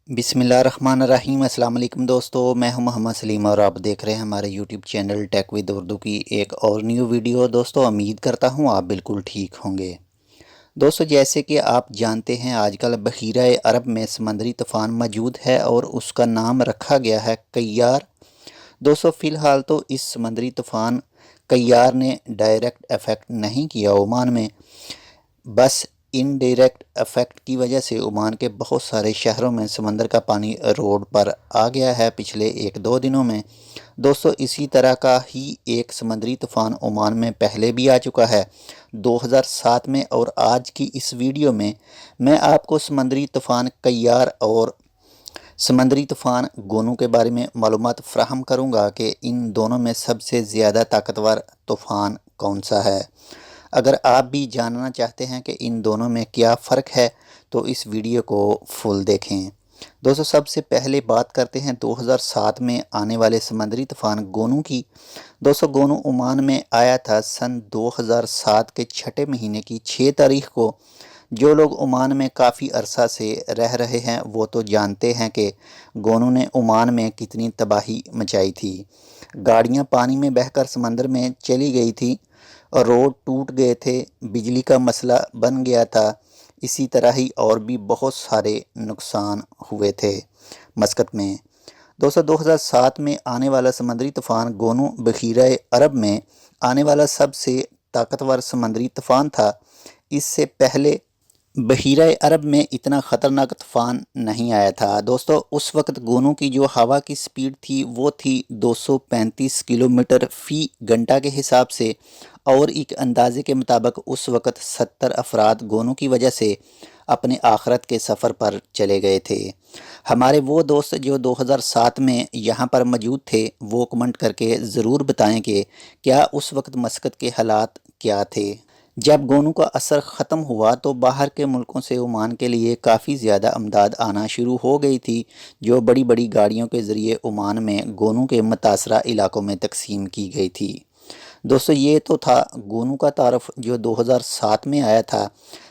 बिस्मिल्लाहिर्रहमानिर्रहीम। अस्सलाम वालेकुम दोस्तों, मैं हूं मोहम्मद सलीम और आप देख रहे हैं हमारे YouTube channel tech with Urdu की एक और न्यू वीडियो। दोस्तों उम्मीद करता हूं आप बिल्कुल ठीक होंगे। दोस्तों जैसे कि आप जानते हैं आजकल बखीरा अरब में समंदरी तूफ़ान मौजूद है और उसका नाम रखा गया है कय्यार। दोस्तों फ़िलहाल तो इस समंदरी तूफ़ान कय्यार ने डायरेक्ट इफ़ेक्ट नहीं किया ओमान में, बस इनडायरेक्ट इफ़ेक्ट की वजह से ओमान के बहुत सारे शहरों में समंदर का पानी रोड पर आ गया है पिछले 1-2 दिनों में। दोस्तों इसी तरह का ही एक समंदरी तूफ़ान ओमान में पहले भी आ चुका है 2007 में, और आज की इस वीडियो में मैं आपको समंदरी तूफ़ान कय्यार और समंदरी तूफ़ान गोनू के बारे में मालूमात फ़राहम करूँगा कि इन दोनों में सबसे ज़्यादा ताकतवर तूफ़ान कौन सा है। अगर आप भी जानना चाहते हैं कि इन दोनों में क्या फ़र्क है तो इस वीडियो को फुल देखें। दोस्तों सबसे पहले बात करते हैं 2007 में आने वाले समंदरी तूफ़ान गोनू की। दोस्तों गोनू ओमान में आया था सन 2007 के छठे महीने की 6 तारीख को। जो लोग ओमान में काफ़ी अरसा से रह रहे हैं वो तो जानते हैं कि गोनू ने ओमान में कितनी तबाही मचाई थी। गाड़ियाँ पानी में बहकर समंदर में चली गई थी और रोड टूट गए थे, बिजली का मसला बन गया था। इसी तरह ही और भी बहुत सारे नुकसान हुए थे मस्कत में। दोस्तों 2007 में आने वाला समंदरी तूफ़ान गोनू बखीरा अरब में आने वाला सबसे ताकतवर समंदरी तूफ़ान था। इससे पहले बहीरा अरब में इतना ख़तरनाक तूफ़ान नहीं आया था। दोस्तों उस वक्त गोनू की जो हवा की स्पीड थी वो थी 235 किलोमीटर फ़ी घंटा के हिसाब से, और एक अंदाजे के मुताबिक उस वक्त 70 अफराद गोनू की वजह से अपने आखिरत के सफ़र पर चले गए थे। हमारे वो दोस्त जो 2007 में यहाँ पर मौजूद थे वो कमेंट करके ज़रूर बताएं कि क्या उस वक्त मस्कत के हालात क्या थे। जब गोनू का असर ख़त्म हुआ तो बाहर के मुल्कों से ओमान के लिए काफ़ी ज़्यादा अमदाद आना शुरू हो गई थी, जो बड़ी बड़ी गाड़ियों के ज़रिए ओमान में गोनू के मुतासरा इलाकों में तकसीम की गई थी। दोस्तों ये तो था गोनू का तारफ़ जो 2007 में आया था।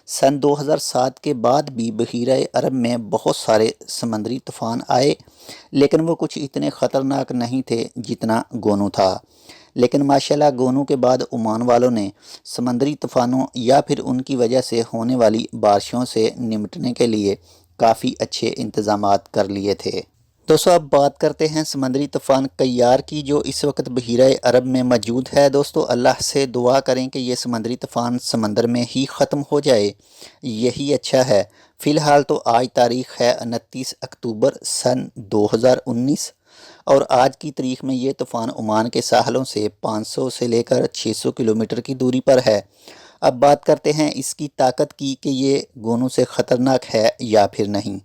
सन 2007 के बाद भी बखीरा अरब में बहुत सारे समंदरी तूफ़ान आए, लेकिन वो कुछ इतने ख़तरनाक नहीं थे जितना गोनू था। लेकिन माशाल्लाह गोनू के बाद ओमान वालों ने समंदरी तूफ़ानों या फिर उनकी वजह से होने वाली बारिशों से निपटने के लिए काफ़ी अच्छे इंतज़ामात कर लिए थे। दोस्तों अब बात करते हैं समंदरी तूफ़ान कय्यार की, जो इस वक्त बहीरा अरब में मौजूद है। दोस्तों अल्लाह से दुआ करें कि ये समंदरी तूफ़ान समंदर में ही ख़त्म हो जाए, यही अच्छा है। फ़िलहाल तो आज तारीख़ है 29 अक्टूबर सन 2019, और आज की तारीख में ये तूफ़ान ओमान के साहलों से 500 से लेकर 600 किलोमीटर की दूरी पर है। अब बात करते हैं इसकी ताकत की कि ये गोनू से ख़तरनाक है या फिर नहीं।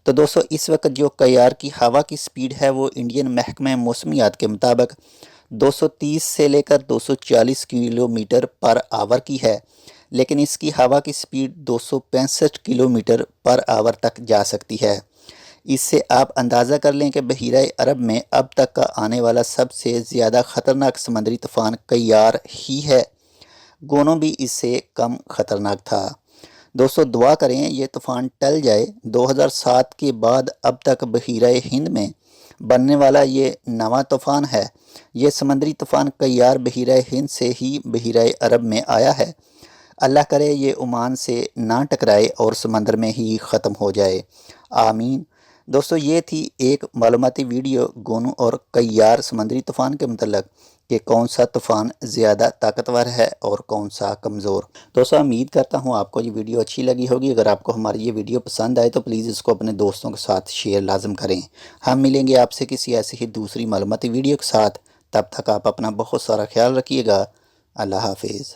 तो दोस्तों इस वक्त जो कय्यार की हवा की स्पीड है वो इंडियन महकमा मौसमियात के मुताबिक 230 से लेकर 240 किलोमीटर पर आवर की है, लेकिन इसकी हवा की स्पीड 265 किलोमीटर पर आवर तक जा सकती है। इससे आप अंदाज़ा कर लें कि बहीरा अरब में अब तक का आने वाला सबसे ज़्यादा ख़तरनाक समंदरी तूफ़ान कय्यार ही है। गोनू भी इससे कम ख़तरनाक था। दोस्तों दुआ करें ये तूफ़ान टल जाए। 2007 के बाद अब तक बहीरा हिंद में बनने वाला ये नवा तूफ़ान है। ये समंदरी तूफ़ान कय्यार बहीरा हिंद से ही बहीरा अरब में आया है। अल्लाह करे ये ओमान से ना टकराए और समंदर में ही ख़त्म हो जाए, आमीन। दोस्तों ये थी एक मालूमाती वीडियो गोनू और कय्यार समंदरी तूफ़ान के मतलब कि कौन सा तूफ़ान ज़्यादा ताकतवर है और कौन सा कमज़ोर। दोस्तों उम्मीद करता हूँ आपको ये वीडियो अच्छी लगी होगी। अगर आपको हमारी ये वीडियो पसंद आए तो प्लीज़ इसको अपने दोस्तों के साथ शेयर लाजम करें। हम मिलेंगे आपसे किसी ऐसी ही दूसरी मालूमाती वीडियो के साथ। तब तक आप अपना बहुत सारा ख्याल रखिएगा। अल्लाह हाफिज़।